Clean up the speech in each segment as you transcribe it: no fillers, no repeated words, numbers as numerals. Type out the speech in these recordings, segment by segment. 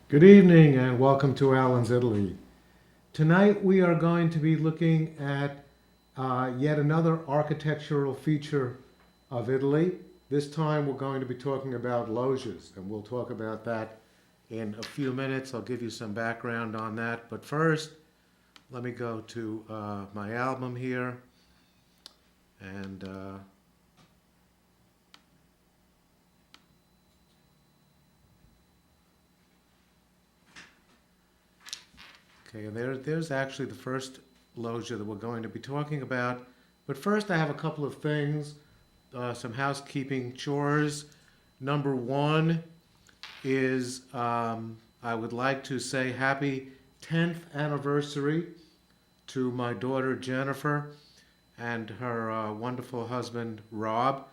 Good evening and welcome to Alan's Italy. Tonight we are going to be looking at yet another architectural feature of Italy. This time we're going to be talking about loggias, and we'll talk about that in a few minutes. I'll give you some background on that. But first, let me go to my album here and okay, and there's actually the first loggia that we're going to be talking about. But first, I have a couple of things, some housekeeping chores. Number one is I would like to say happy 10th anniversary to my daughter Jennifer and her wonderful husband Rob.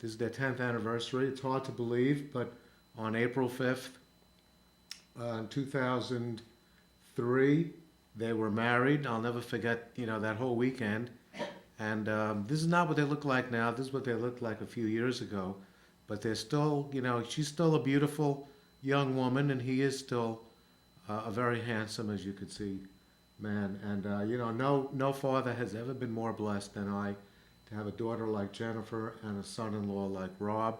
This is their 10th anniversary. It's hard to believe, but on April 5th, in 2003, they were married. I'll never forget, that whole weekend. And this is not what they look like now. This is what they looked like a few years ago. But they're still, she's still a beautiful young woman, and he is still a very handsome, as you could see, man. And no father has ever been more blessed than I to have a daughter like Jennifer and a son-in-law like Rob,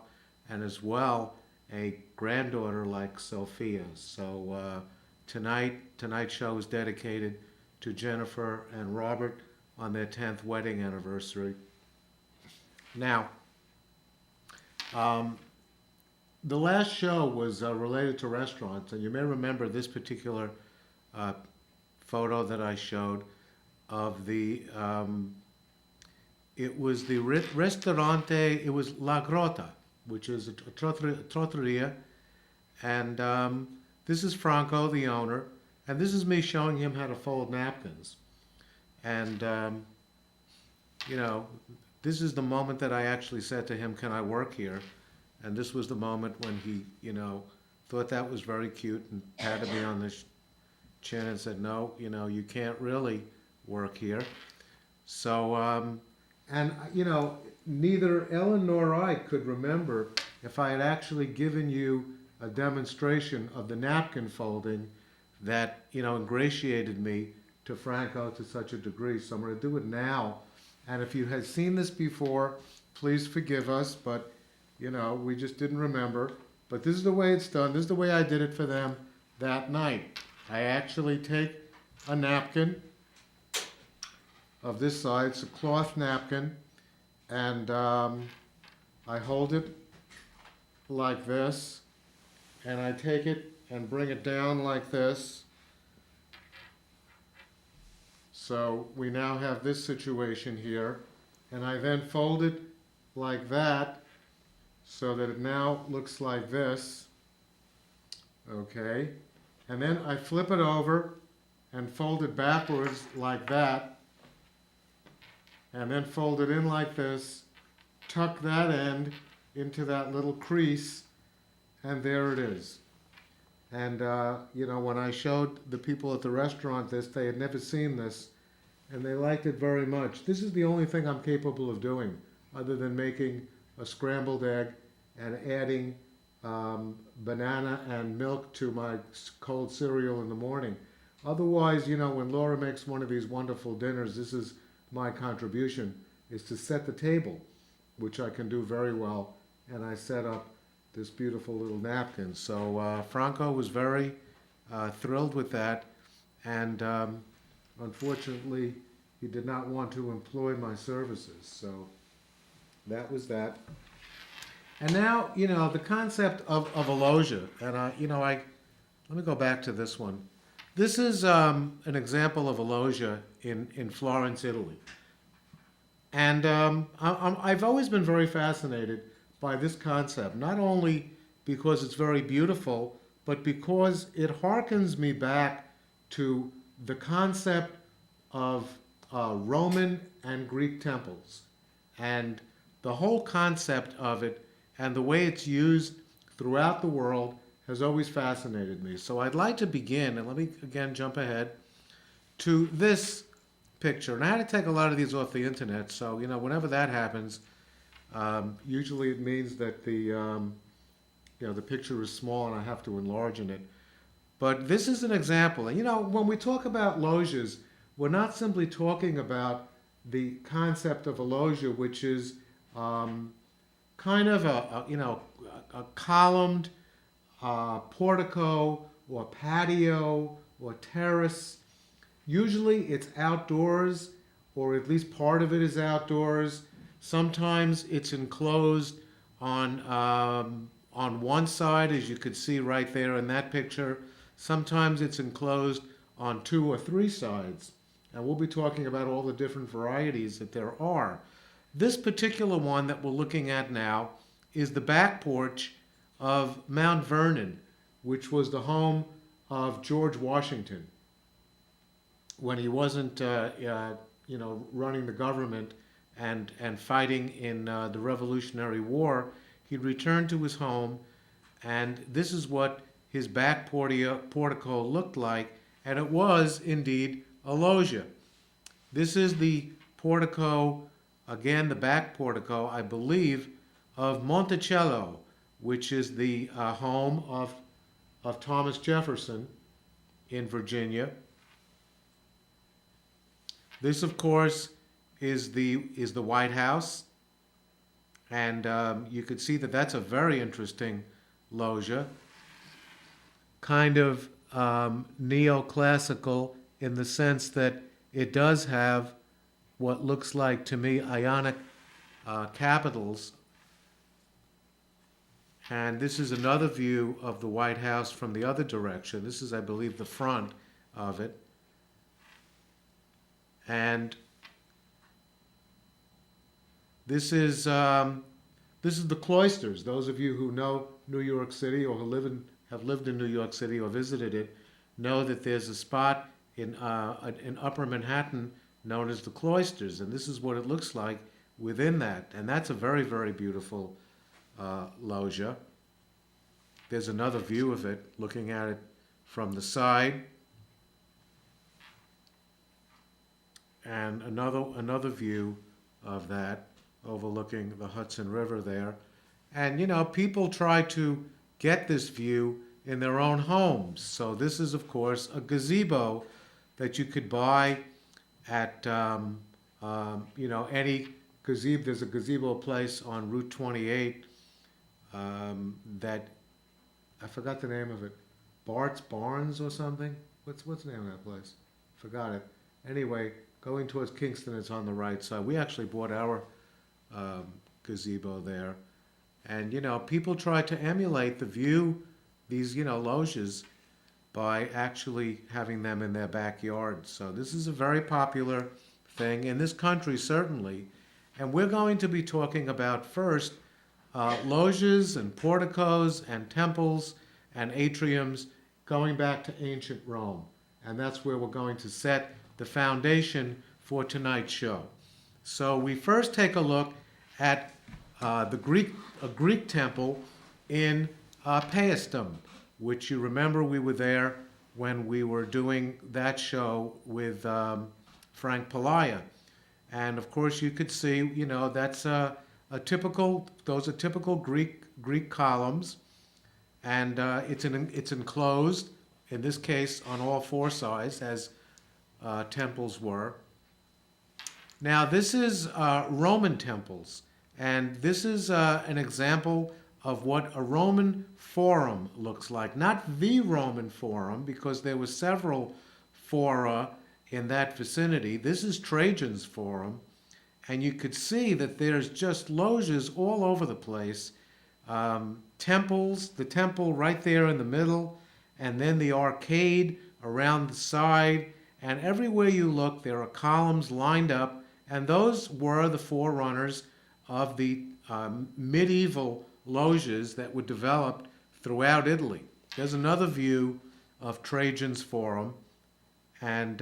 and as well a granddaughter like Sophia. So tonight's show is dedicated to Jennifer and Robert on their 10th wedding anniversary. Now, um, the last show was related to restaurants, and you may remember this particular uh, photo that I showed of it was the Ristorante, it was La Grota, which is a trattoria, and this is Franco, the owner, and this is me showing him how to fold napkins. And, you know, this is the moment that I actually said to him, "Can I work here?" And this was the moment when he, thought that was very cute and patted me on the chin and said, "No, you can't really work here." So, and, neither Ellen nor I could remember if I had actually given you a demonstration of the napkin folding that, ingratiated me to Franco to such a degree. So I'm going to do it now. And if you had seen this before, please forgive us, but, we just didn't remember. But this is the way it's done. This is the way I did it for them that night. I actually take a napkin of this size, it's a cloth napkin, and I hold it like this, and I take it and bring it down like this. So we now have this situation here, and I then fold it like that so that it now looks like this, okay? And then I flip it over and fold it backwards like that, and then fold it in like this, tuck that end into that little crease, and there it is. And, when I showed the people at the restaurant this, they had never seen this, and they liked it very much. This is the only thing I'm capable of doing, other than making a scrambled egg and adding banana and milk to my cold cereal in the morning. Otherwise, when Laura makes one of these wonderful dinners, this is my contribution, is to set the table, which I can do very well, and I set up this beautiful little napkin. So Franco was very thrilled with that, and unfortunately, he did not want to employ my services. So that was that. And now, the concept of a loggia, and let me go back to this one. This is an example of a loggia in Florence, Italy. And I've always been very fascinated by this concept, not only because it's very beautiful, but because it harkens me back to the concept of Roman and Greek temples. And the whole concept of it and the way it's used throughout the world has always fascinated me. So I'd like to begin, and let me again jump ahead to this picture. And I had to take a lot of these off the internet, so whenever that happens, usually it means that the picture is small and I have to enlarge in it. But this is an example. And when we talk about loggias, we're not simply talking about the concept of a loggia, which is um, kind of a columned portico or patio or terrace. Usually it's outdoors, or at least part of it is outdoors. Sometimes it's enclosed on one side, as you could see right there in that picture. Sometimes it's enclosed on two or three sides. And we'll be talking about all the different varieties that there are. This particular one that we're looking at now is the back porch of Mount Vernon, which was the home of George Washington when he wasn't, running the government and fighting in the Revolutionary War. He'd returned to his home, and this is what his back portico looked like, and it was indeed a loggia. This is the portico, again, the back portico, I believe, of Monticello, which is the home of Thomas Jefferson in Virginia. This, of course, is the White House, and you could see that that's a very interesting loggia, kind of neoclassical in the sense that it does have what looks like to me Ionic capitals. And this is another view of the White House from the other direction. This is, I believe, the front of it. And this is the cloisters. Those of you who know New York City or have lived in New York City or visited it know that there's a spot in Upper Manhattan known as the cloisters, and this is what it looks like within that. And that's a very, very beautiful loggia. There's another view of it, looking at it from the side. And another view of that overlooking the Hudson River there. And people try to get this view in their own homes. So this is, of course, a gazebo that you could buy at any gazebo. There's a gazebo place on Route 28 that I forgot the name of it. Bart's Barns or something. What's the name of that place? Forgot it. Anyway, going towards Kingston, it's on the right side. We actually bought our gazebo there. And, people try to emulate the view, these, loggias, by actually having them in their backyard. So this is a very popular thing in this country, certainly. And we're going to be talking about first loggias and porticos and temples and atriums going back to ancient Rome. And that's where we're going to set the foundation for tonight's show. So we first take a look at a Greek temple in Paestum, which you remember we were there when we were doing that show with Frank Pelayo. And of course you could see, that's those are typical Greek columns, and it's enclosed, in this case on all four sides, as temples were. Now this is Roman temples, and this is an example of what a Roman forum looks like. Not the Roman forum, because there were several fora in that vicinity. This is Trajan's forum, and you could see that there's just loggias all over the place. Temples, the temple right there in the middle, and then the arcade around the side, and everywhere you look there are columns lined up, and those were the forerunners of the medieval loggias that were developed throughout Italy. There's another view of Trajan's forum, and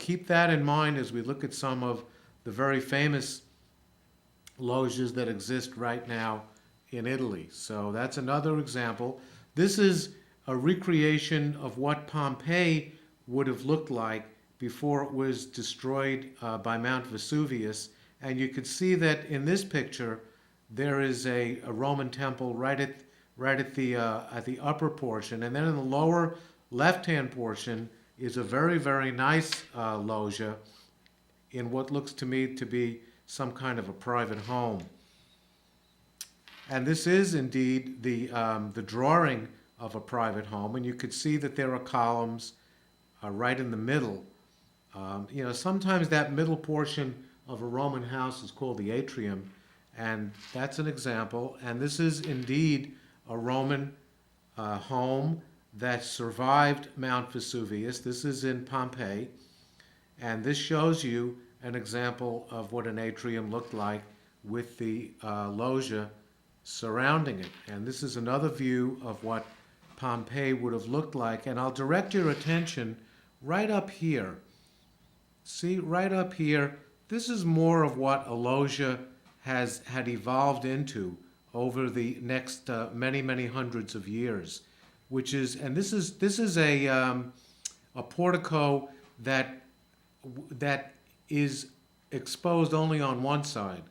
keep that in mind as we look at some of the very famous loggias that exist right now in Italy. So that's another example. This is a recreation of what Pompeii would have looked like before it was destroyed by Mount Vesuvius. And you could see that in this picture there is a Roman temple right at the upper portion, and then in the left-hand portion is a very, very nice loggia in what looks to me to be some kind of a private home. And this is indeed the drawing of a private home, and you could see that there are columns right in the middle. Sometimes that middle portion of a Roman house is called the atrium, and that's an example. And this is indeed a Roman home that survived Mount Vesuvius. This is in Pompeii, and this shows you an example of what an atrium looked like with the loggia surrounding it. And this is another view of what Pompeii would have looked like. And I'll direct your attention right up here. See, right up here, this is more of what a loggia had evolved into over the next many, many hundreds of years, which is, and this is a portico that is exposed only on one side.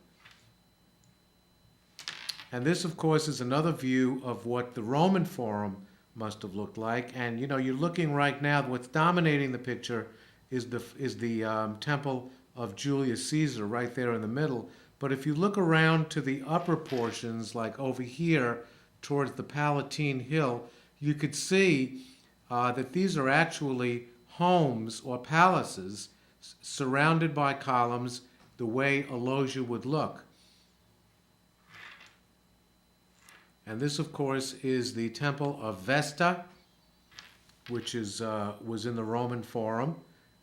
And this, of course, is another view of what the Roman Forum must have looked like. And you're looking right now, what's dominating the picture is the temple of Julius Caesar right there in the middle. But if you look around to the upper portions, like over here towards the Palatine Hill, you could see that these are actually homes or palaces surrounded by columns the way a loggia would look. And this, of course, is the temple of Vesta, which was in the Roman Forum.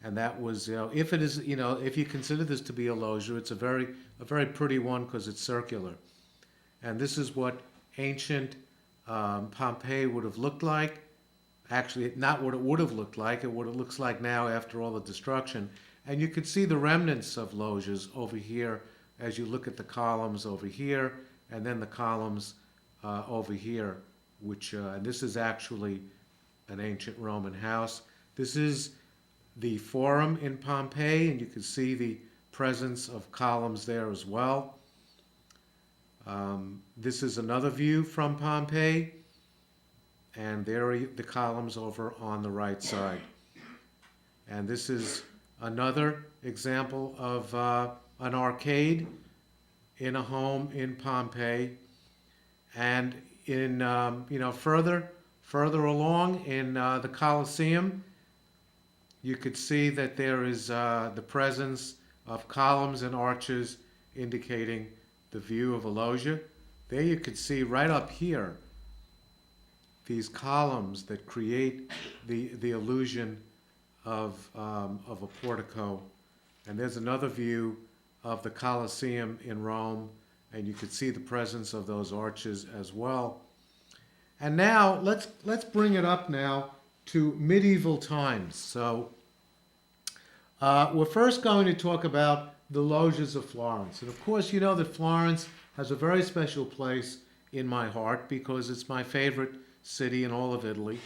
And that was, if it is, if you consider this to be a loggia, it's a very pretty one because it's circular. And this is what ancient Pompeii would have looked like. Actually, not what it would have looked like, and what it looks like now after all the destruction. And you could see the remnants of loggias over here as you look at the columns over here, and then the columns over here, which this is actually an ancient Roman house. This is the Forum in Pompeii, and you can see the presence of columns there as well. This is another view from Pompeii, and there are the columns over on the right side. And this is another example of an arcade in a home in Pompeii. And in further along in the Colosseum, you could see that there is the presence of columns and arches indicating the view of a loggia. There you could see right up here these columns that create the illusion of a portico. And there's another view of the Colosseum in Rome, and you could see the presence of those arches as well. And now let's bring it up now to medieval times. So we're first going to talk about the loggias of Florence. And of course, you know that Florence has a very special place in my heart because it's my favorite city in all of Italy.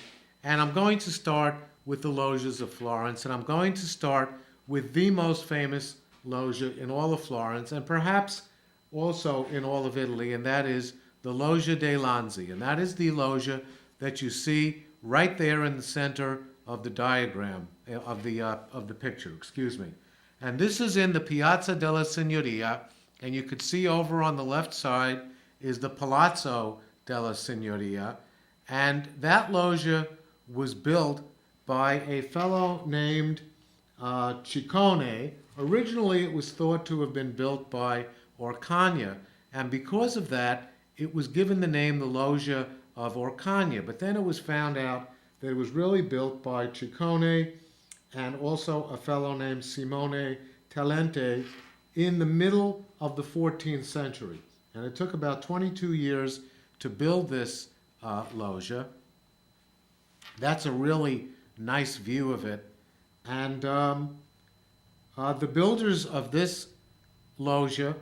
And I'm going to start with the loggias of Florence, and I'm going to start with the most famous loggia in all of Florence, and perhaps also in all of Italy, and that is the Loggia dei Lanzi. And that is the loggia that you see right there in the center of the diagram, of the picture, excuse me. And this is in the Piazza della Signoria, and you could see over on the left side is the Palazzo della Signoria. And that loggia was built by a fellow named Ciccone. Originally, it was thought to have been built by Orcagna, and because of that, it was given the name the Loggia of Orcagna. But then it was found out that it was really built by Ciccone and also a fellow named Simone Talente in the middle of the 14th century. And it took about 22 years to build this loggia. That's a really nice view of it. And the builders of this loggia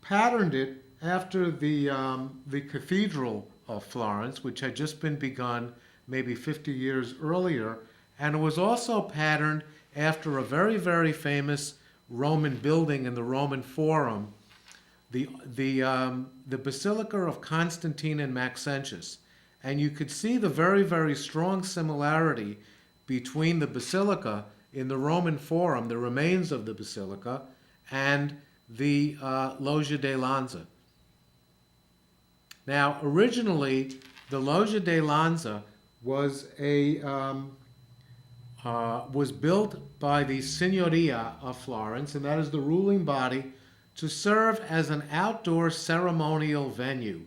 patterned it after the Cathedral of Florence, which had just been begun maybe 50 years earlier. And it was also patterned after a very, very famous Roman building in the Roman Forum, the Basilica of Constantine and Maxentius. And you could see the very, very strong similarity between the basilica in the Roman Forum, the remains of the basilica, and the Loggia de Lanza. Now, originally, the Loggia de Lanza was was built by the Signoria of Florence, and that is the ruling body, to serve as an outdoor ceremonial venue.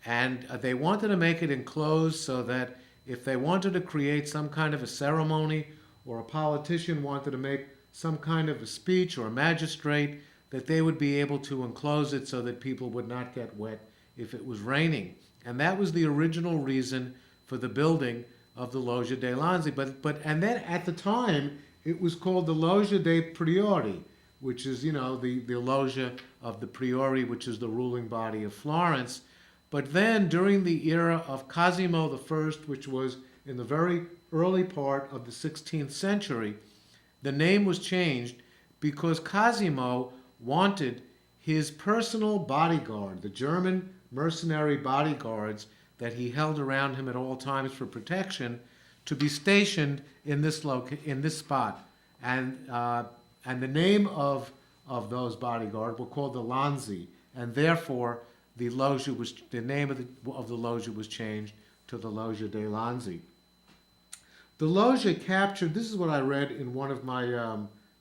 And they wanted to make it enclosed so that if they wanted to create some kind of a ceremony, or a politician wanted to make some kind of a speech, or a magistrate, that they would be able to enclose it so that people would not get wet if it was raining. And that was the original reason for the building of the Loggia dei Lanzi. And then at the time, it was called the Loggia dei Priori, which is, the loggia of the Priori, which is the ruling body of Florence. But then during the era of Cosimo I, which was in the very early part of the 16th century, the name was changed because Cosimo wanted his personal bodyguard, the German mercenary bodyguards that he held around him at all times for protection, to be stationed in this spot. And the name of those bodyguards were called the Lanzi, and therefore the name of the loggia was changed to the Loggia dei Lanzi. The loggia captured, this is what I read in one of my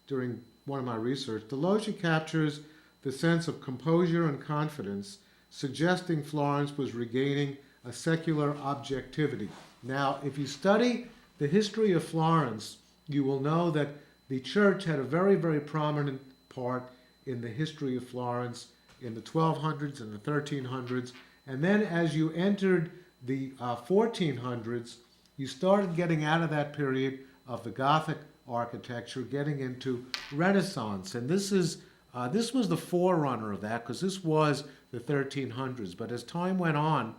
during one of my research. The loggia captures the sense of composure and confidence, suggesting Florence was regaining a secular objectivity. Now, if you study the history of Florence, you will know that the church had a very, very prominent part in the history of Florence in the 1200s and the 1300s. And then as you entered the 1400s, you started getting out of that period of the Gothic architecture, getting into Renaissance. And this was the forerunner of that, because this was the 1300s. But as time went on,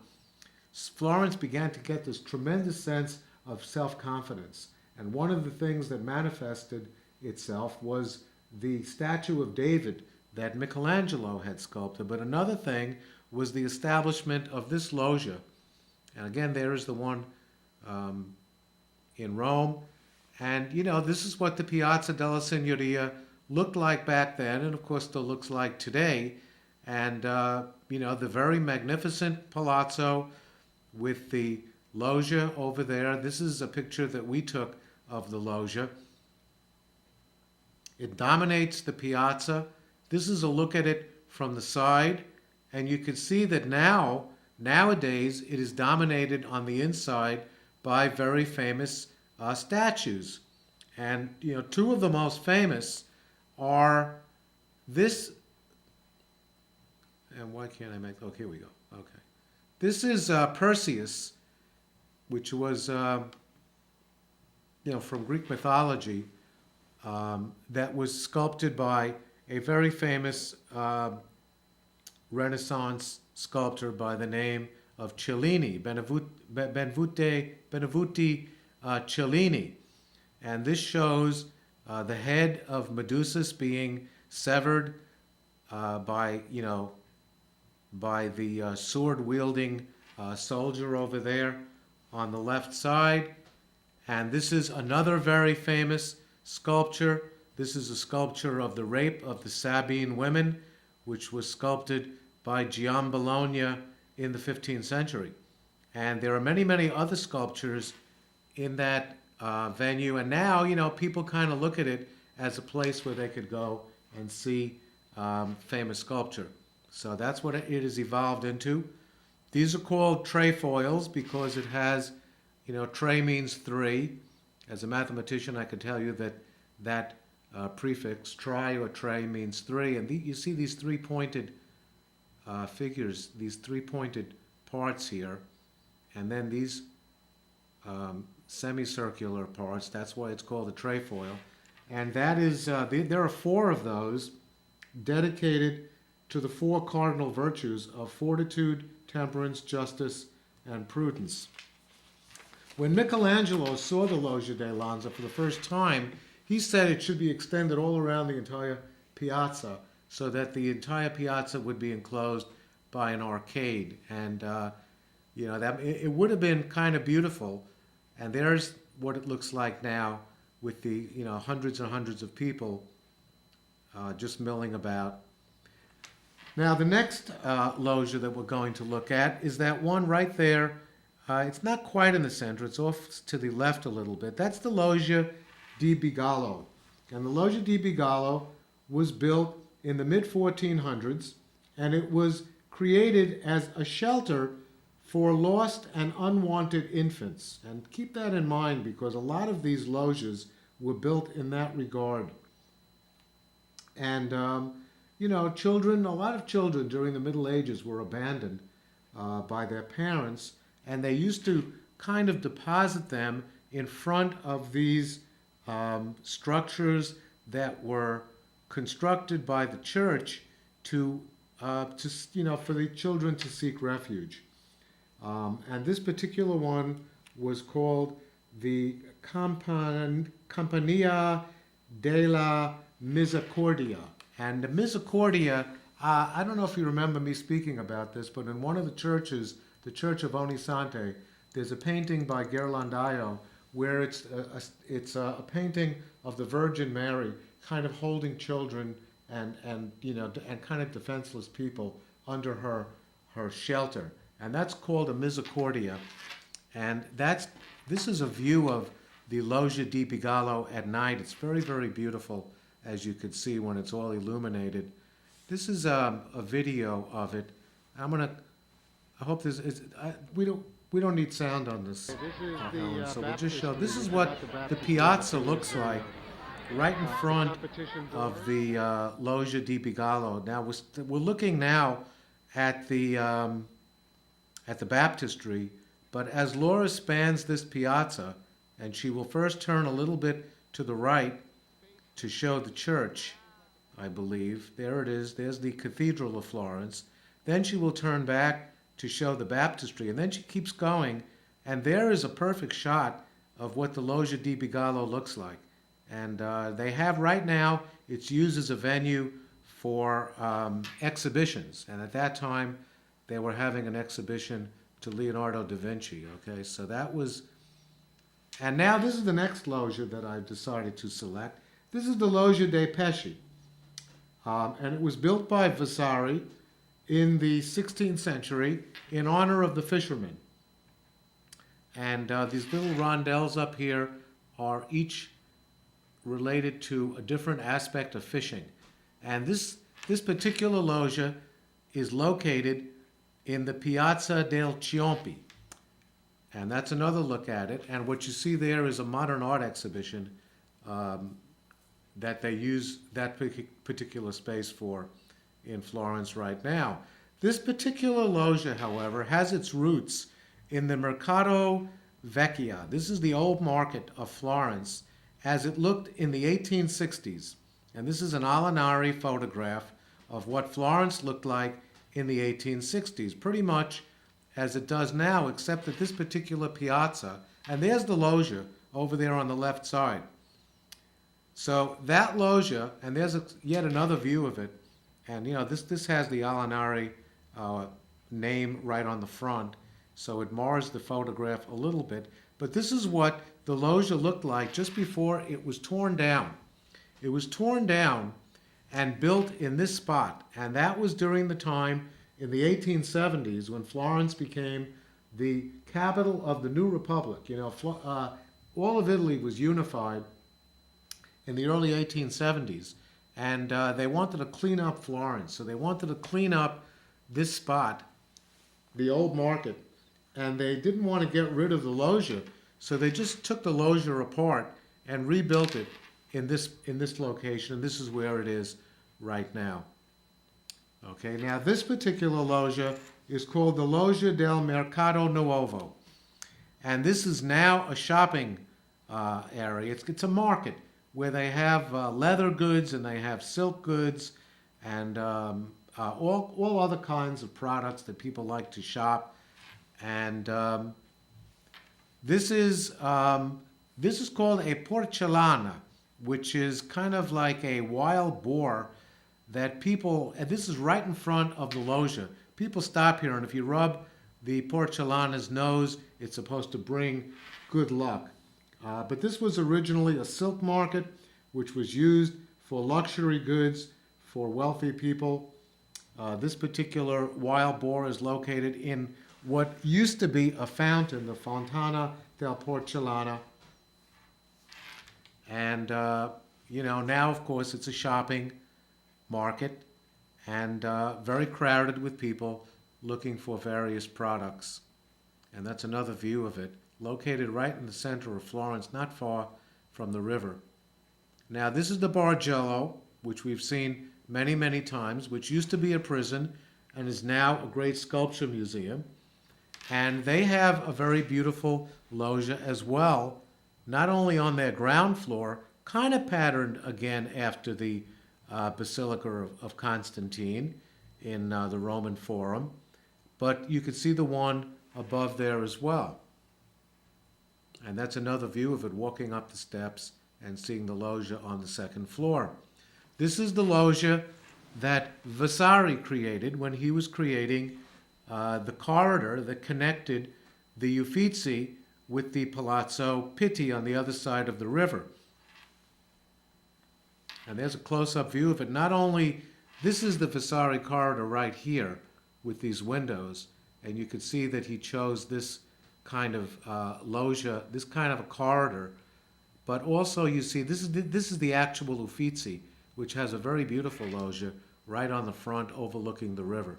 Florence began to get this tremendous sense of self-confidence. And one of the things that manifested itself was the statue of David that Michelangelo had sculpted. But another thing was the establishment of this loggia. And again, there is the one in Rome. And, this is what the Piazza della Signoria looked like back then, and of course still looks like today. And, the very magnificent palazzo with the loggia over there. This is a picture that we took of the loggia. It dominates the piazza. This is a look at it from the side, and you can see that nowadays it is dominated on the inside by very famous statues. And, two of the most famous are this, and why can't I make, oh, here we go, okay. This is Perseus, which was, from Greek mythology, that was sculpted by a very famous Renaissance sculptor by the name of Cellini, Benevuti Cellini. And this shows the head of Medusa being severed by the sword-wielding soldier over there on the left side. And this is another very famous sculpture. This is a sculpture of the rape of the Sabine women, which was sculpted by Giambologna in the 15th century. And there are many, many other sculptures in that venue. And now, people kind of look at it as a place where they could go and see famous sculpture. So that's what it has evolved into. These are called trefoils because it has, tre means three. As a mathematician, I can tell you that prefix, tri or tre, means three. And you see these three-pointed figures, these three-pointed parts here, and then these semicircular parts. That's why it's called a trefoil. And that is, there are four of those dedicated to the four cardinal virtues of fortitude, temperance, justice, and prudence. When Michelangelo saw the Loggia dei Lanzi for the first time, he said it should be extended all around the entire piazza so that the entire piazza would be enclosed by an arcade. And, that it would have been kind of beautiful. And there's what it looks like now with the hundreds and hundreds of people just milling about. Now the next loggia that we're going to look at is that one right there. It's not quite in the center, it's off to the left a little bit. That's the Loggia di Bigallo. And the Loggia di Bigallo was built in the mid-1400s, and it was created as a shelter for lost and unwanted infants. And keep that in mind, because a lot of these loggias were built in that regard. And, children, a lot of children during the Middle Ages were abandoned by their parents, and they used to kind of deposit them in front of these structures that were constructed by the church for the children to seek refuge. And this particular one was called the Compagnia della Misericordia. And the Misericordia, I don't know if you remember me speaking about this, but in one of the churches, the Church of Onisante, there's a painting by Ghirlandaio where it's a painting of the Virgin Mary kind of holding children and kind of defenseless people under her shelter. And that's called a Misericordia. And this is a view of the Loggia di Bigallo at night. It's very, very beautiful, as you could see when it's all illuminated. This is a video of it. I hope this is. We don't need sound on this. So we'll just show. This is what the piazza looks like, right in front of the Loggia di Bigallo. Now we're looking now at the baptistry, but as Laura spans this piazza, and she will first turn a little bit to the right to show the church, I believe. There it is. There's the Cathedral of Florence. Then she will turn back to show the baptistry, and then she keeps going, and there is a perfect shot of what the Loggia di Bigallo looks like. And they have right now, it's used as a venue for exhibitions, and at that time they were having an exhibition to Leonardo da Vinci. Okay, so that was, and now this is the next loggia that I've decided to select. This is the Loggia dei Pesci, and it was built by Vasari in the 16th century in honor of the fishermen. And these little rondels up here are each related to a different aspect of fishing. And this particular loggia is located in the Piazza del Ciompi. And that's another look at it. And what you see there is a modern art exhibition that they use that particular space for in Florence right now. This particular loggia, however, has its roots in the Mercato Vecchio. This is the old market of Florence as it looked in the 1860s. And this is an Alinari photograph of what Florence looked like in the 1860s, pretty much as it does now, except that this particular piazza, and there's the loggia over there on the left side. So that loggia, and there's yet another view of it, and this has the Alinari name right on the front, so it mars the photograph a little bit. But this is what the loggia looked like just before it was torn down. It was torn down and built in this spot, and that was during the time in the 1870s when Florence became the capital of the new republic. All of Italy was unified in the early 1870s, and they wanted to clean up Florence. So they wanted to clean up this spot, the old market, and they didn't want to get rid of the loggia, so they just took the loggia apart and rebuilt it in this location, and this is where it is right now. Okay, now this particular loggia is called the Loggia del Mercato Nuovo, and this is now a shopping area. It's a market where they have leather goods and they have silk goods and all other kinds of products that people like to shop. And this is called a porcellana, which is kind of like a wild boar that people, and this is right in front of the loggia. People stop here, and if you rub the porcellana's nose, it's supposed to bring good luck. But this was originally a silk market, which was used for luxury goods for wealthy people. This particular wild boar is located in what used to be a fountain, the Fontana del Porcellana. And, now, of course, it's a shopping market and very crowded with people looking for various products. And that's another view of it, located right in the center of Florence, not far from the river. Now, this is the Bargello, which we've seen many, many times, which used to be a prison and is now a great sculpture museum. And they have a very beautiful loggia as well, not only on their ground floor, kind of patterned again after the Basilica of Constantine in the Roman Forum, but you could see the one above there as well. And that's another view of it, walking up the steps and seeing the loggia on the second floor. This is the loggia that Vasari created when he was creating the corridor that connected the Uffizi with the Palazzo Pitti on the other side of the river. And there's a close-up view of it. Not only, this is the Vasari corridor right here with these windows, and you can see that he chose this kind of loggia, this kind of a corridor. But also you see, this is the actual Uffizi, which has a very beautiful loggia right on the front overlooking the river.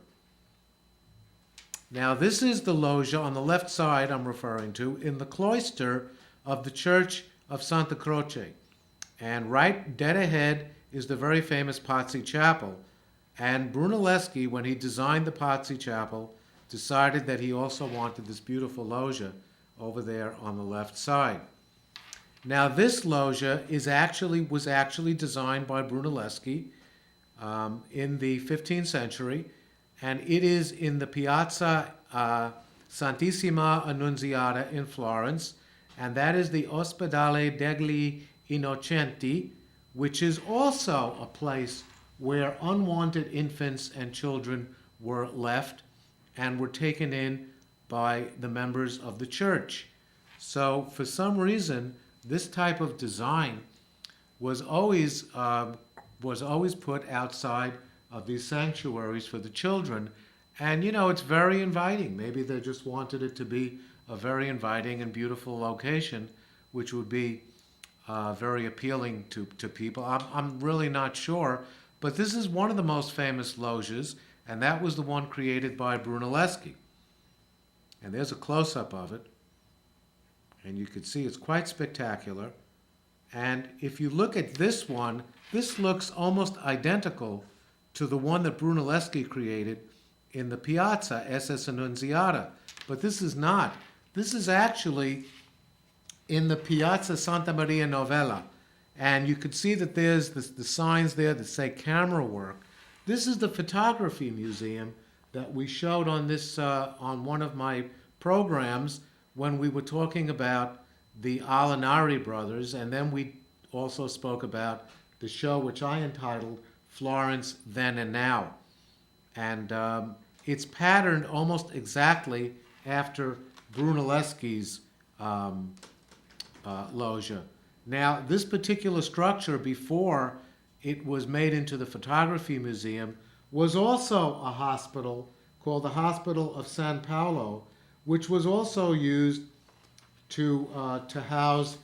Now this is the loggia on the left side I'm referring to in the cloister of the Church of Santa Croce. And right dead ahead is the very famous Pazzi Chapel. And Brunelleschi, when he designed the Pazzi Chapel, decided that he also wanted this beautiful loggia over there on the left side. Now this loggia was actually designed by Brunelleschi in the 15th century, and it is in the Piazza Santissima Annunziata in Florence, and that is the Ospedale degli Innocenti, which is also a place where unwanted infants and children were left and were taken in by the members of the church. So for some reason, this type of design was always put outside of these sanctuaries for the children. And it's very inviting. Maybe they just wanted it to be a very inviting and beautiful location, which would be very appealing to people. I'm really not sure, but this is one of the most famous loggias, and that was the one created by Brunelleschi. And there's a close-up of it, and you can see it's quite spectacular. And if you look at this one, this looks almost identical to the one that Brunelleschi created in the Piazza SS Annunziata, but this is not. This is actually in the Piazza Santa Maria Novella, and you can see that there's the signs there that say camera work. This is the photography museum that we showed on this on one of my programs when we were talking about the Alinari brothers, and then we also spoke about the show which I entitled Florence Then and Now. And it's patterned almost exactly after Brunelleschi's loggia. Now, this particular structure, before it was made into the photography museum, was also a hospital called the Hospital of San Paolo, which was also used to house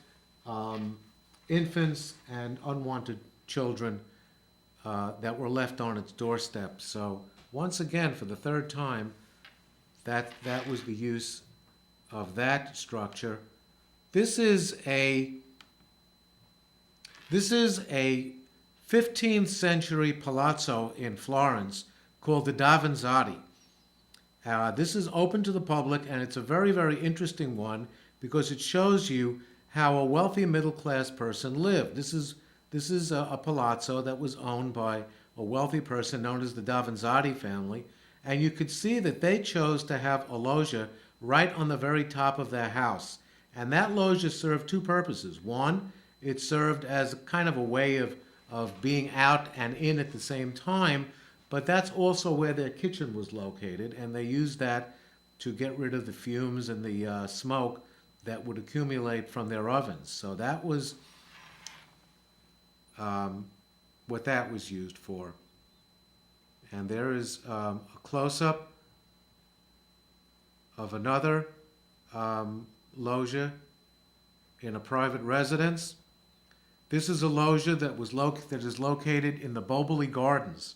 infants and unwanted children that were left on its doorstep. So once again, for the third time, that was the use of that structure. This is a 15th century palazzo in Florence called the Davanzati. This is open to the public, and it's a very, very interesting one because it shows you how a wealthy middle-class person lived. This is a palazzo that was owned by a wealthy person known as the Davanzati family, and you could see that they chose to have a loggia right on the very top of their house. And that loggia served two purposes. One, it served as kind of a way of being out and in at the same time, but that's also where their kitchen was located, and they used that to get rid of the fumes and the smoke that would accumulate from their ovens. So that was what that was used for. And there is a close-up of another loggia in a private residence. This is a loggia that is located in the Boboli Gardens.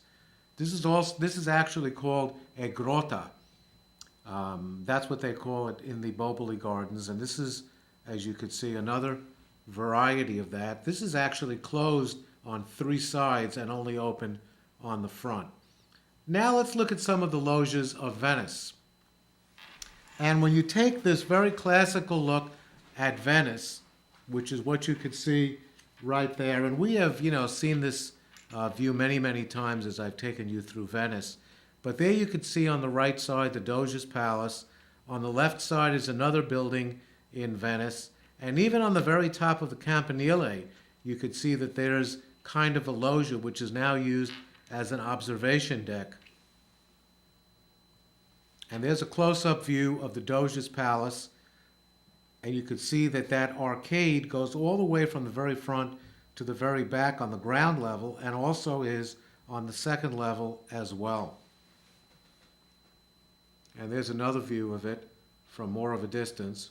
This is actually called a grota. That's what they call it in the Boboli Gardens, and this is, as you could see, another variety of that. This is actually closed on 3 sides and only open on the front. Now let's look at some of the loggias of Venice. And when you take this very classical look at Venice, which is what you could see right there, and we have, seen this view many, many times as I've taken you through Venice. But there you could see on the right side the Doge's Palace. On the left side is another building in Venice. And even on the very top of the Campanile, you could see that there's kind of a loggia which is now used as an observation deck. And there's a close-up view of the Doge's Palace. And you could see that that arcade goes all the way from the very front to the very back on the ground level, and also is on the second level as well. And there's another view of it from more of a distance.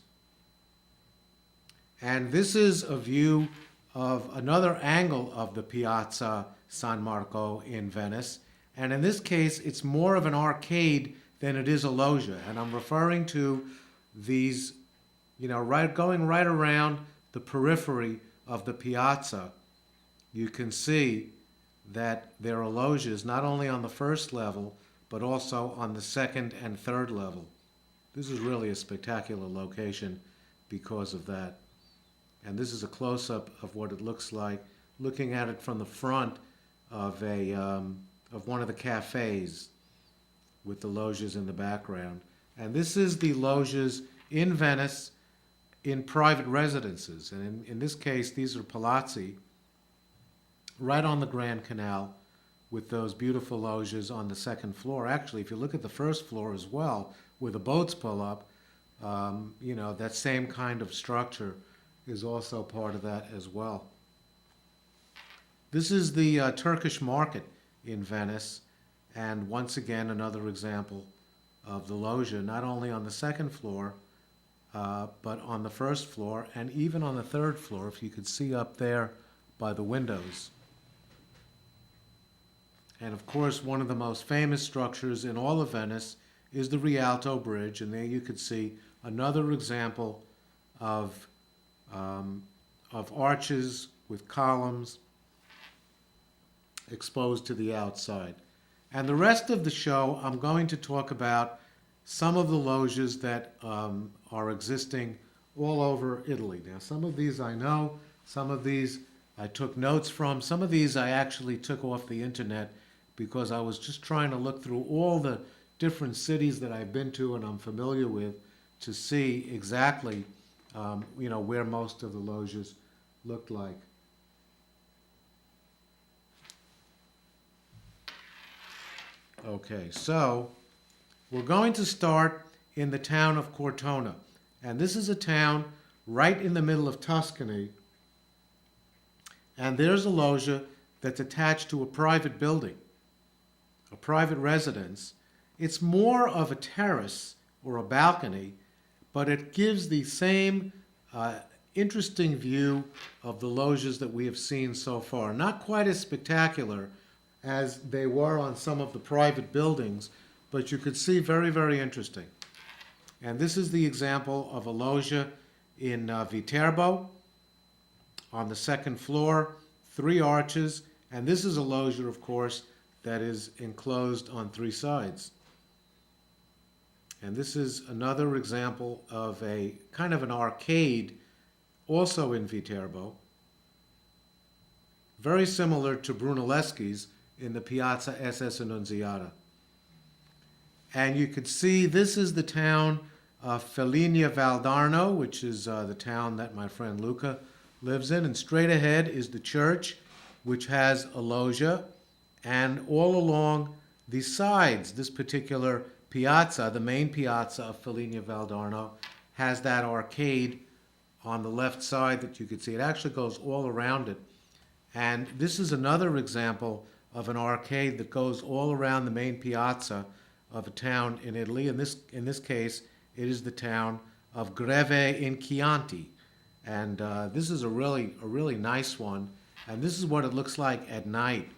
And this is a view of another angle of the Piazza San Marco in Venice. And in this case, it's more of an arcade than it is a loggia. And I'm referring to these, going right around the periphery of the piazza. You can see that there are loggias not only on the first level, but also on the second and third level. This is really a spectacular location because of that. And this is a close-up of what it looks like, looking at it from the front of one of the cafes with the loggias in the background. And this is the loggias in Venice in private residences. And in this case, these are palazzi right on the Grand Canal, with those beautiful loggias on the second floor. Actually, if you look at the first floor as well, where the boats pull up, that same kind of structure is also part of that as well. This is the Turkish market in Venice, and once again, another example of the loggia, not only on the second floor, but on the first floor, and even on the third floor, if you could see up there by the windows. And of course, one of the most famous structures in all of Venice is the Rialto Bridge, and there you could see another example of arches with columns exposed to the outside. And the rest of the show, I'm going to talk about some of the loggias that are existing all over Italy. Now, some of these I know, some of these I took notes from, some of these I actually took off the internet because I was just trying to look through all the different cities that I've been to and I'm familiar with to see exactly, where most of the loggias looked like. Okay, so we're going to start in the town of Cortona. And this is a town right in the middle of Tuscany. And there's a loggia that's attached to a private building, a private residence. It's more of a terrace or a balcony, but it gives the same interesting view of the loggias that we have seen so far. Not quite as spectacular as they were on some of the private buildings, but you could see very, very interesting. And this is the example of a loggia in Viterbo on the second floor, 3 arches, and this is a loggia, of course, that is enclosed on 3 sides. And this is another example of a kind of an arcade, also in Viterbo, very similar to Brunelleschi's in the Piazza SS Annunziata. And you could see this is the town of Felligna Valdarno, which is the town that my friend Luca lives in. And straight ahead is the church, which has a loggia. And all along the sides, this particular piazza, the main piazza of Felligna Valdarno, has that arcade on the left side that you could see. It actually goes all around it. And this is another example of an arcade that goes all around the main piazza of a town in Italy. In this case, it is the town of Greve in Chianti. And this is a really nice one. And this is what it looks like at night.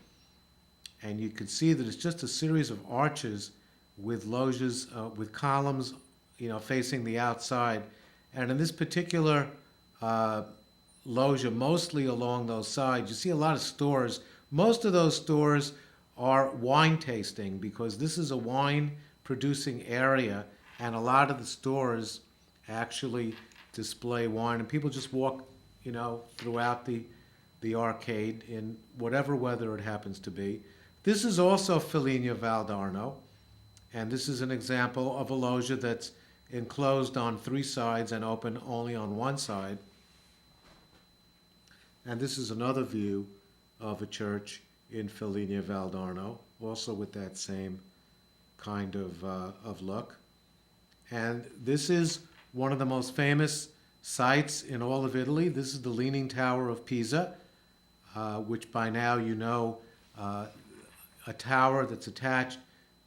And you can see that it's just a series of arches with loggias, with columns, facing the outside. And in this particular loggia, mostly along those sides, you see a lot of stores. Most of those stores are wine tasting because this is a wine producing area, and a lot of the stores actually display wine, and people just walk, throughout the arcade in whatever weather it happens to be. This is also Foligno Valdarno, and this is an example of a loggia that's enclosed on 3 sides and open only on one side. And this is another view of a church in Foligno Valdarno, also with that same kind of look. And this is one of the most famous sites in all of Italy. This is the Leaning Tower of Pisa, which by now a tower that's attached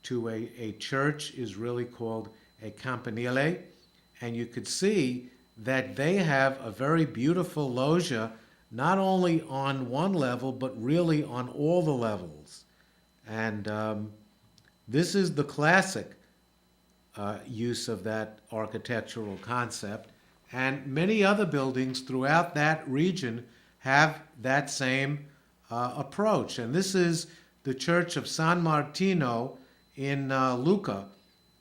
to a church is really called a campanile. And you could see that they have a very beautiful loggia, not only on one level, but really on all the levels. And this is the classic use of that architectural concept. And many other buildings throughout that region have that same approach. And this is the Church of San Martino in Lucca.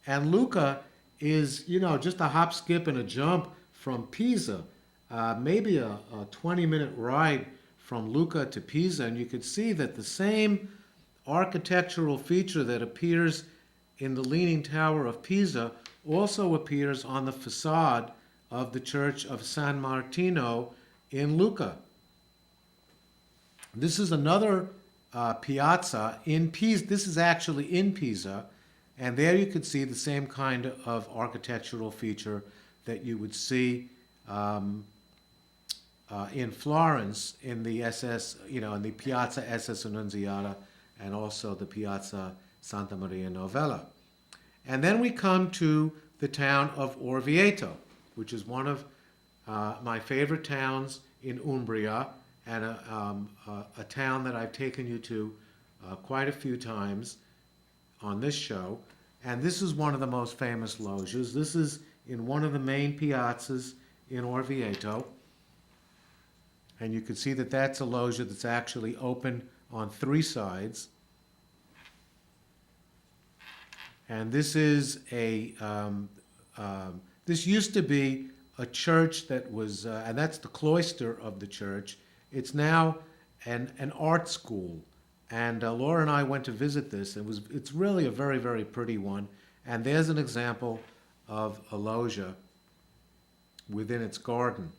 And Lucca is, just a hop, skip, and a jump from Pisa. Maybe a 20-minute ride from Lucca to Pisa, and you could see that the same architectural feature that appears in the Leaning Tower of Pisa also appears on the facade of the Church of San Martino in Lucca. This is another piazza in Pisa. This is actually in Pisa, and there you could see the same kind of architectural feature that you would see in Florence in the in the Piazza SS Annunziata, and also the Piazza Santa Maria Novella. And then we come to the town of Orvieto, which is one of my favorite towns in Umbria, and a town that I've taken you to quite a few times on this show. And this is one of the most famous loggias. This is in one of the main piazzas in Orvieto. And you can see that that's a loggia that's actually open on 3 sides. And this is this used to be a church that was, and that's the cloister of the church. It's now an art school. And Laura and I went to visit this. It's really a very, very pretty one. And there's an example of a loggia within its garden.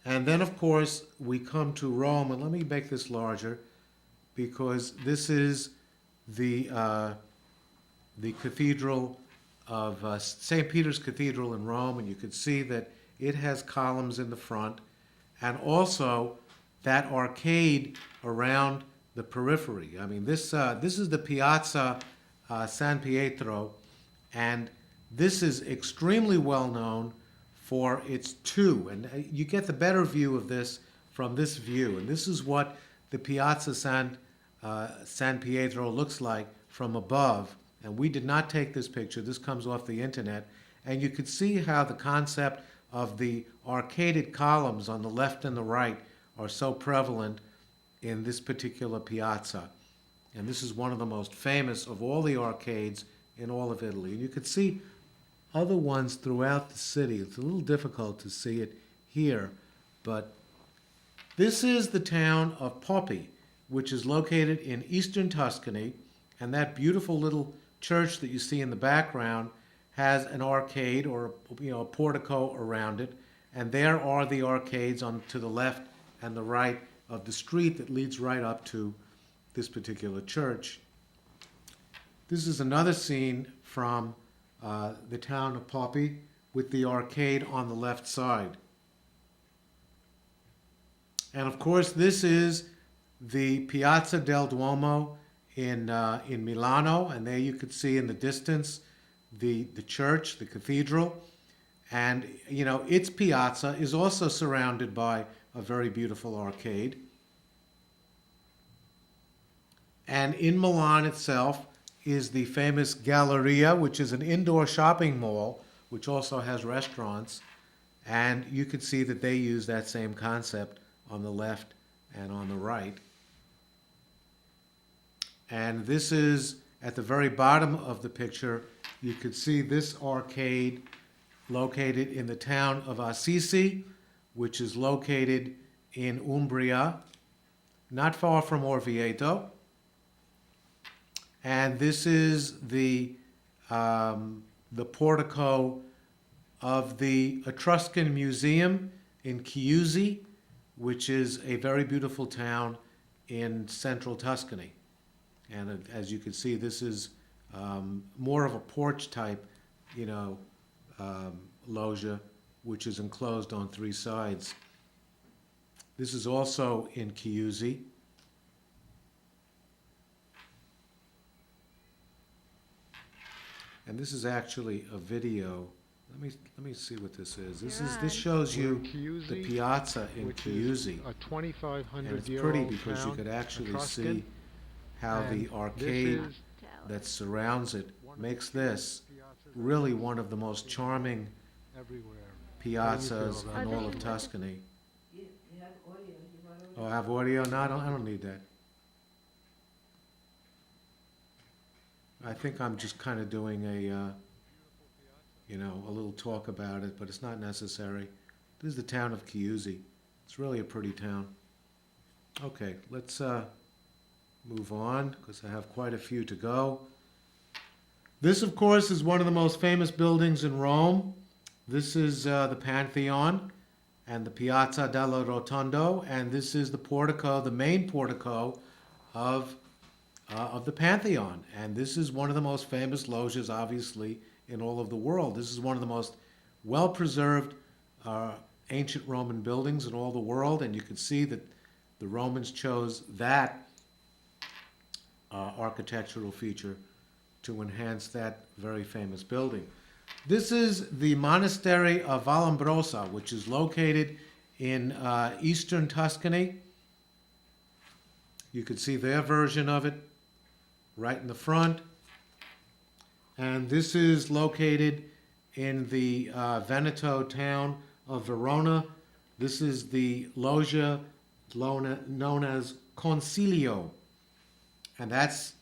And then, of course, we come to Rome. And let me make this larger, because this is the cathedral of St. Peter's Cathedral in Rome. And you can see that it has columns in the front, and also that arcade around the periphery. I mean, this is the Piazza San Pietro, and this is extremely well known for its and you get the better view of this from this view. And this is what the Piazza San Pietro looks like from above. And we did not take this picture. This comes off the internet. And you could see how the concept of the arcaded columns on the left and the right are so prevalent in this particular piazza. And this is one of the most famous of all the arcades in all of Italy. And you could see other ones throughout the city. It's a little difficult to see it here, but this is the town of Poppi, which is located in eastern Tuscany, and that beautiful little church that you see in the background has an arcade, or a portico around it, and there are the arcades on to the left and the right of the street that leads right up to this particular church. This is another scene from the town of Poppi with the arcade on the left side. And of course, this is the Piazza del Duomo in Milano, and there you could see in the distance the church, the cathedral, and you know its piazza is also surrounded by a very beautiful arcade. And in Milan itself is the famous Galleria, which is an indoor shopping mall, which also has restaurants. And you can see that they use that same concept on the left and on the right. And this is at the very bottom of the picture. You could see this arcade located in the town of Assisi, which is located in Umbria, not far from Orvieto. And this is the portico of the Etruscan Museum in Chiusi, which is a very beautiful town in central Tuscany. And as you can see, this is more of a porch type, you know, loggia, which is enclosed on three sides. This is also in Chiusi. And this is actually a video. Let me see what this is. This shows you the piazza in Chiusi. A 2,500-year-old And it's pretty because you could actually see how the arcade that surrounds it makes this really one of the most charming piazzas in all of Tuscany. Oh, I have audio? No, I don't need that. I think I'm just kind of doing a, you know, a little talk about it, but it's not necessary. This is the town of Chiusi. It's really a pretty town. Okay, let's move on, because I have quite a few to go. This, of course, is one of the most famous buildings in Rome. This is the Pantheon and the Piazza della Rotondo, and this is the portico, the main portico of the Pantheon. And this is one of the most famous loggias, obviously, in all of the world. This is one of the most well-preserved ancient Roman buildings in all the world, and you can see that the Romans chose that architectural feature to enhance that very famous building. This is the monastery of Vallombrosa, which is located in eastern Tuscany. You can see their version of it right in the front. And this is located in the Veneto town of Verona. This is the loggia known as Concilio. And that's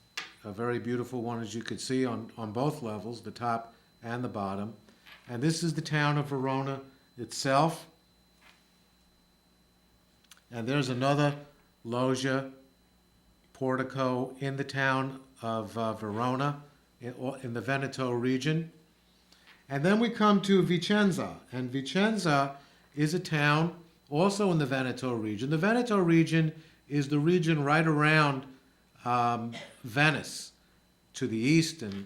a very beautiful one, as you could see, on both levels, the top and the bottom. And this is the town of Verona itself. And there's another loggia portico in the town of Verona, in the Veneto region. And then we come to Vicenza. And Vicenza is a town also in the Veneto region. The Veneto region is the region right around Venice, to the east and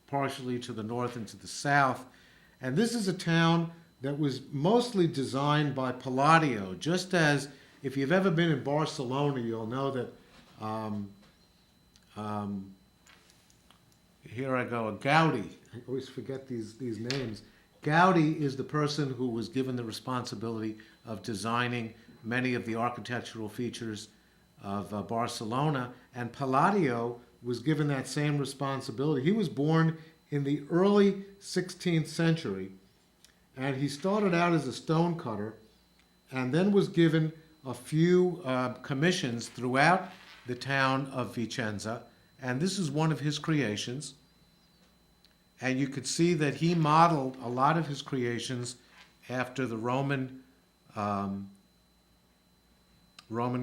partially to the north and to the south. And this is a town that was mostly designed by Palladio, just as if you've ever been in Barcelona, you'll know that here I go, Gaudi. I always forget these names. Gaudi is the person who was given the responsibility of designing many of the architectural features of Barcelona, and Palladio was given that same responsibility. He was born in the early 16th century, and he started out as a stonecutter, and then was given a few commissions throughout the town of Vicenza, and this is one of his creations. And you could see that he modeled a lot of his creations after the Roman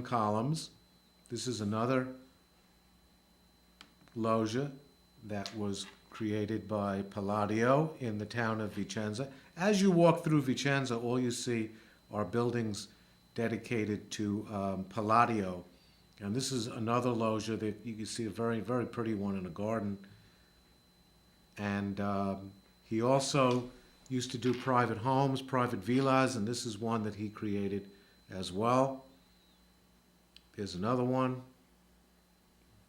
columns. This is another loggia that was created by Palladio in the town of Vicenza. As you walk through Vicenza, all you see are buildings dedicated to Palladio. And this is another loggia that you can see, a very, very pretty one in a garden. And he also used to do private homes, private villas, and this is one that he created as well. There's another one.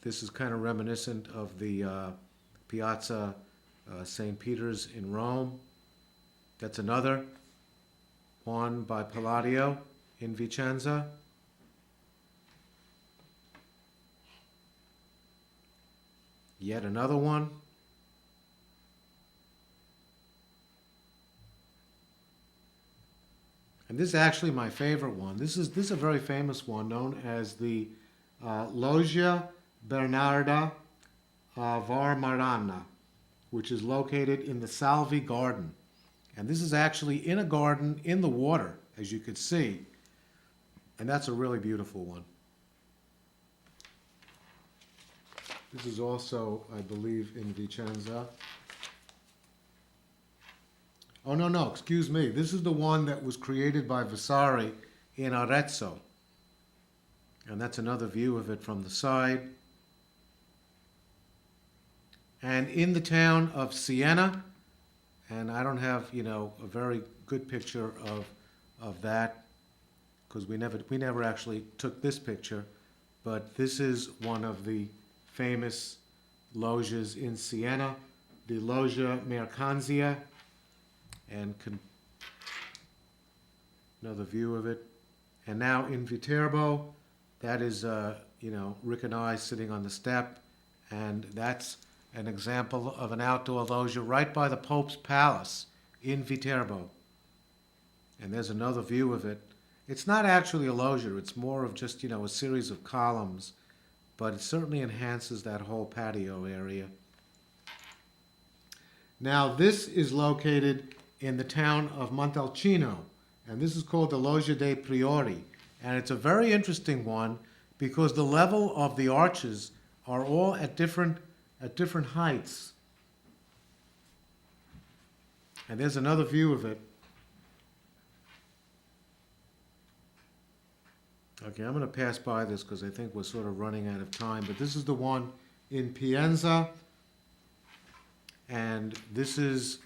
This is kind of reminiscent of the Piazza St. Peter's in Rome. That's another one by Palladio in Vicenza. Yet another one. And this is actually my favorite one. This is a very famous one known as the Loggia Bernarda Varmarana, which is located in the Salvi Garden. And this is actually in a garden in the water, as you could see. And that's a really beautiful one. This is also, I believe, in Vicenza. Oh, no, excuse me. This is the one that was created by Vasari in Arezzo. And that's another view of it from the side. And in the town of Siena, and I don't have, a very good picture of that, because we never actually took this picture, but this is one of the famous loggias in Siena, the Loggia Mercanzia, and another view of it. And now in Viterbo, that is, Rick and I sitting on the step, and that's an example of an outdoor loggia right by the Pope's Palace in Viterbo. And there's another view of it. It's not actually a loggia, it's more of just, a series of columns, but it certainly enhances that whole patio area. Now this is located in the town of Montalcino, and this is called the Loggia dei Priori. And it's a very interesting one because the level of the arches are all at different heights. And there's another view of it. Okay, I'm going to pass by this because I think we're sort of running out of time, but this is the one in Pienza, and this is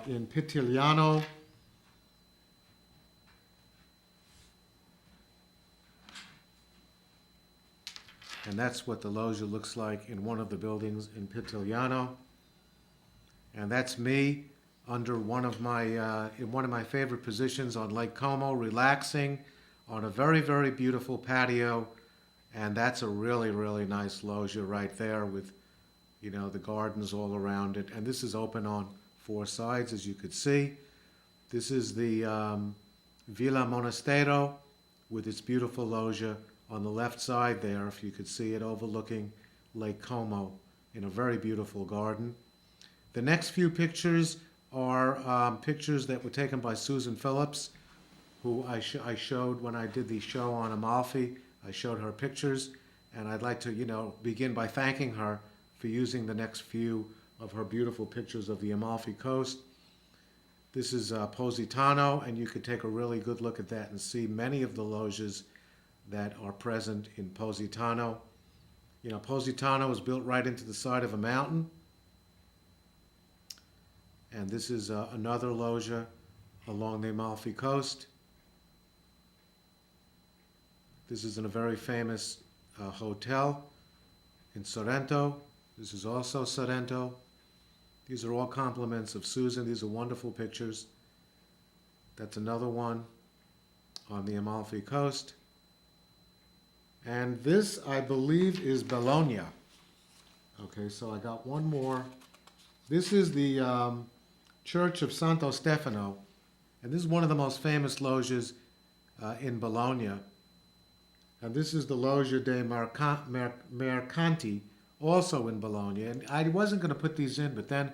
in Pitigliano. And that's what the loggia looks like in one of the buildings in Pitigliano. And that's me under in one of my favorite positions on Lake Como, relaxing on a very, very beautiful patio. And that's a really, really nice loggia right there with, the gardens all around it. And this is open on 4 sides, as you could see. This is the Villa Monastero with its beautiful loggia on the left side there, if you could see it, overlooking Lake Como in a very beautiful garden. The next few pictures are pictures that were taken by Susan Phillips, who I showed when I did the show on Amalfi. I showed her pictures, and I'd like to, begin by thanking her for using the next few of her beautiful pictures of the Amalfi Coast. This is Positano, and you could take a really good look at that and see many of the loggias that are present in Positano. Positano is built right into the side of a mountain. And this is another loggia along the Amalfi Coast. This is in a very famous hotel in Sorrento. This is also Sorrento. These are all compliments of Susan. These are wonderful pictures. That's another one on the Amalfi Coast. And this, I believe, is Bologna. Okay, so I got one more. This is the Church of Santo Stefano, and this is one of the most famous loggias in Bologna. And this is the Loggia dei Mercanti, also in Bologna. And I wasn't going to put these in, but then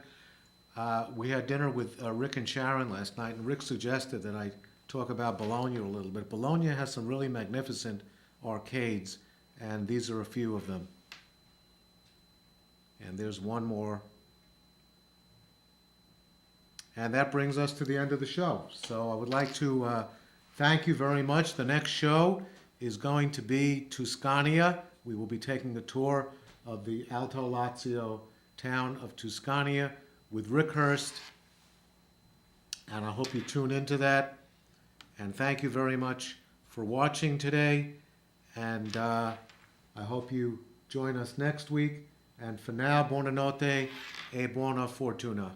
we had dinner with Rick and Sharon last night, and Rick suggested that I talk about Bologna a little bit. Bologna has some really magnificent arcades, and these are a few of them. And there's one more. And that brings us to the end of the show. So I would like to thank you very much. The next show is going to be Tuscania. We will be taking a tour of the Alto Lazio town of Tuscania with Rick Hurst. And I hope you tune into that. And thank you very much for watching today. And I hope you join us next week. And for now, buonanotte e buona fortuna.